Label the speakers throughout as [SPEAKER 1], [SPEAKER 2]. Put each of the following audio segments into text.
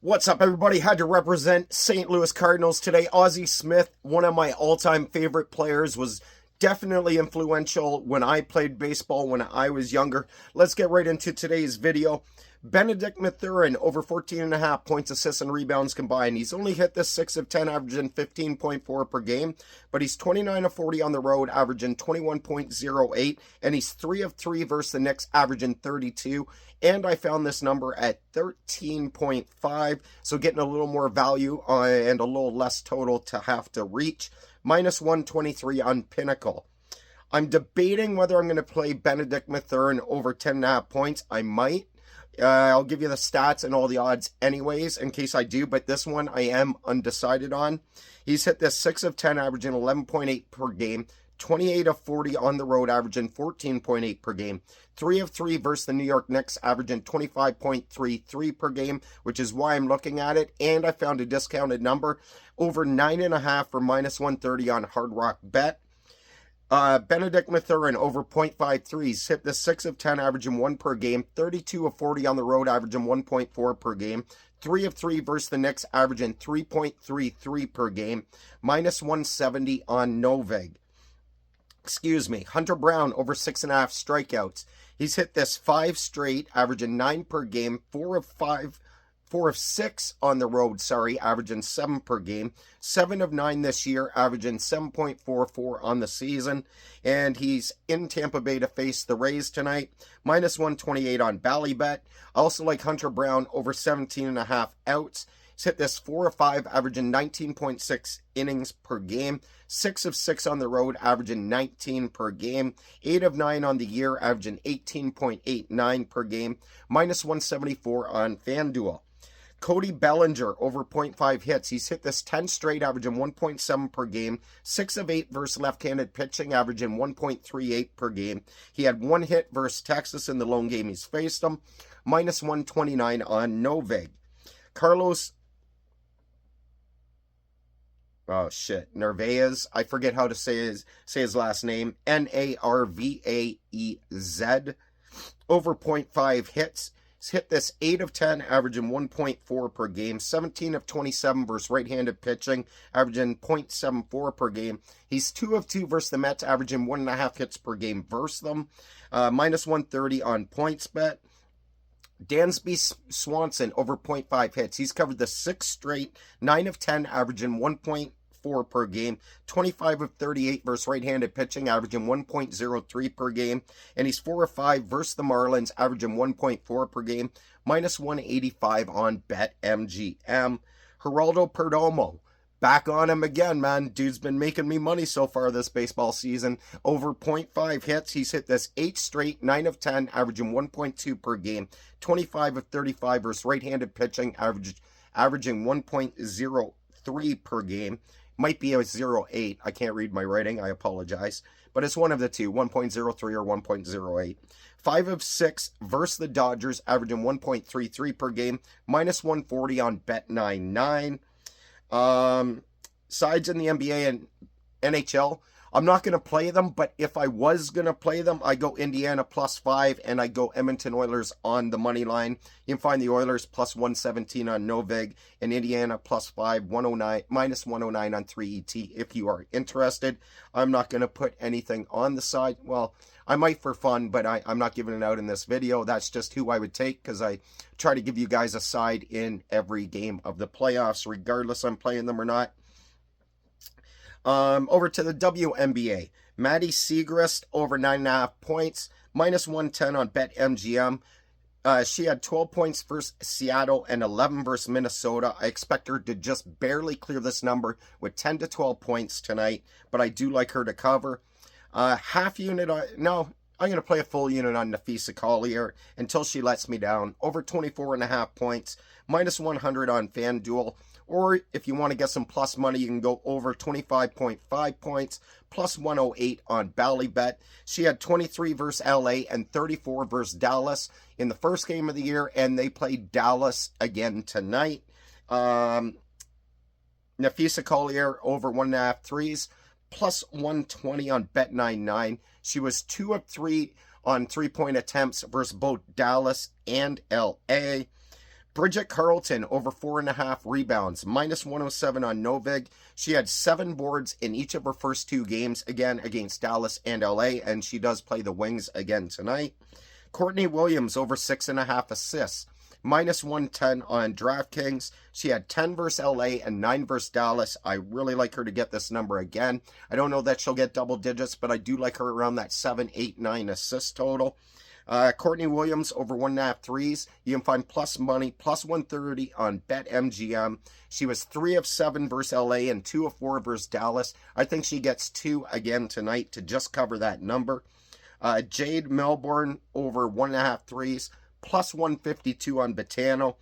[SPEAKER 1] What's up, everybody? Had to represent St. Louis Cardinals today. Ozzie Smith, one of my all-time favorite players, was definitely influential when I played baseball when I was younger. Let's get right into today's video. Benedict Mathurin, over 14.5 points, assists, and rebounds combined. He's only hit this 6 of 10, averaging 15.4 per game, but he's 29 of 40 on the road, averaging 21.08, and he's 3 of 3 versus the Knicks, averaging 32. And I found this number at 13.5, so getting a little more value and a little less total to have to reach. Minus 123 on Pinnacle. I'm debating whether I'm going to play Benedict Mathurin over 10.5 points. I might. I'll give you the stats and all the odds anyways in case I do, but this one I am undecided on. He's hit this 6 of 10, averaging 11.8 per game, 28 of 40 on the road, averaging 14.8 per game, 3 of 3 versus the New York Knicks, averaging 25.33 per game, which is why I'm looking at it, and I found a discounted number, over 9.5 for minus 130 on Hard Rock Bet. Benedict Mathurin over 0.53s, hit the 6 of 10, averaging 1 per game, 32 of 40 on the road, averaging 1.4 per game, 3 of 3 versus the Knicks, averaging 3.33 per game, minus 170 on Novig. Hunter Brown over 6.5 strikeouts. He's hit this 5 straight, averaging 9 per game, 4 of 6 on the road, averaging 7 per game, 7 of 9 this year, averaging 7.44 on the season, and he's in Tampa Bay to face the Rays tonight, minus 128 on Ballybet. I also like Hunter Brown over 17.5 outs. He's hit this 4 of 5, averaging 19.6 innings per game, 6 of 6 on the road, averaging 19 per game, 8 of 9 on the year, averaging 18.89 per game, minus 174 on FanDuel. Cody Bellinger over 0.5 hits. He's hit this 10 straight, averaging 1.7 per game, 6 of 8 versus left-handed pitching, averaging 1.38 per game. He had 1 hit versus Texas in the lone game he's faced them, minus 129 on Novig. Narvaez. I forget how to say his last name. Narvaez. Over 0.5 hits. He's hit this 8 of 10, averaging 1.4 per game, 17 of 27 versus right-handed pitching, averaging 0.74 per game. He's 2 of 2 versus the Mets, averaging 1.5 hits per game versus them, minus 130 on PointsBet. Dansby Swanson over 0.5 hits. He's covered the 6 straight, 9 of 10, averaging 1.4 per game, 25 of 38 versus right-handed pitching, averaging 1.03 per game, and he's 4 of 5 versus the Marlins, averaging 1.4 per game, minus 185 on BetMGM. Geraldo Perdomo, back on him again, man. Dude's been making me money so far this baseball season. Over 0.5 hits. He's hit this 8 straight, 9 of 10, averaging 1.2 per game, 25 of 35 versus right-handed pitching, averaging 1.03 per game. Might be a 0.8. I can't read my writing. I apologize. But it's one of the two, 1.03 or 1.08. 5 of 6 versus the Dodgers, averaging 1.33 per game, minus 140 on Bet99. Sides in the NBA and NHL, I'm not going to play them, but if I was going to play them, I go Indiana plus 5, and I go Edmonton Oilers on the money line. You can find the Oilers plus 117 on Novig, and Indiana plus 5, 109, minus 109 on 3ET if you are interested. I'm not going to put anything on the side. Well, I might for fun, but I'm not giving it out in this video. That's just who I would take, because I try to give you guys a side in every game of the playoffs, regardless I'm playing them or not. Over to the WNBA. Maddie Siegrist over 9.5 points, minus 110 on BetMGM. She had 12 points versus Seattle and 11 versus Minnesota. I expect her to just barely clear this number with 10 to 12 points tonight, but I do like her to cover. Half unit, no, I'm going to play a full unit on Nafisa Collier until she lets me down. Over 24.5 points, minus 100 on FanDuel. Or if you want to get some plus money, you can go over 25.5 points, plus 108 on Ballybet. She had 23 versus LA and 34 versus Dallas in the first game of the year, and they played Dallas again tonight. Nafisa Collier over 1.5 threes, plus 120 on Bet99. She was 2 of 3 on 3-point attempts versus both Dallas and LA. Bridget Carlton over 4.5 rebounds, minus 107 on Novig. She had 7 boards in each of her first 2 games, again against Dallas and LA, and she does play the wings again tonight. Courtney Williams over 6.5 assists, minus 110 on DraftKings. She had 10 versus LA and 9 versus Dallas. I really like her to get this number again. I don't know that she'll get double digits, but I do like her around that 7, 8, 9 assist total. Courtney Williams over 1.5 threes. You can find plus money, plus 130 on BetMGM. She was 3 of 7 versus LA and 2 of 4 versus Dallas. I think she gets 2 again tonight to just cover that number. Jade Melbourne over 1.5 threes, plus 152 on Botano.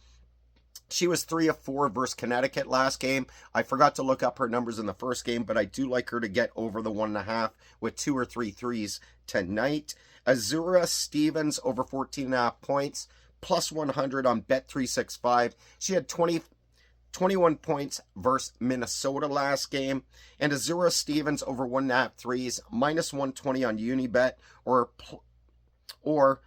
[SPEAKER 1] She was 3 of 4 versus Connecticut last game. I forgot to look up her numbers in the first game, but I do like her to get over the 1.5 with 2 or 3 threes tonight. Azura Stevens over 14.5 points, plus 100 on Bet365. She had 21 points versus Minnesota last game. And Azura Stevens over 1.5 threes, minus 120 on Unibet. Or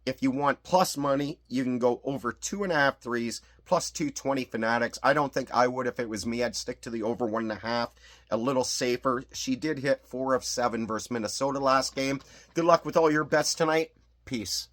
[SPEAKER 1] if you want plus money, you can go over 2.5 threes, plus 220 Fanatics. I don't think I would if it was me. I'd stick to the over 1.5, a little safer. She did hit 4 of 7 versus Minnesota last game. Good luck with all your bets tonight. Peace.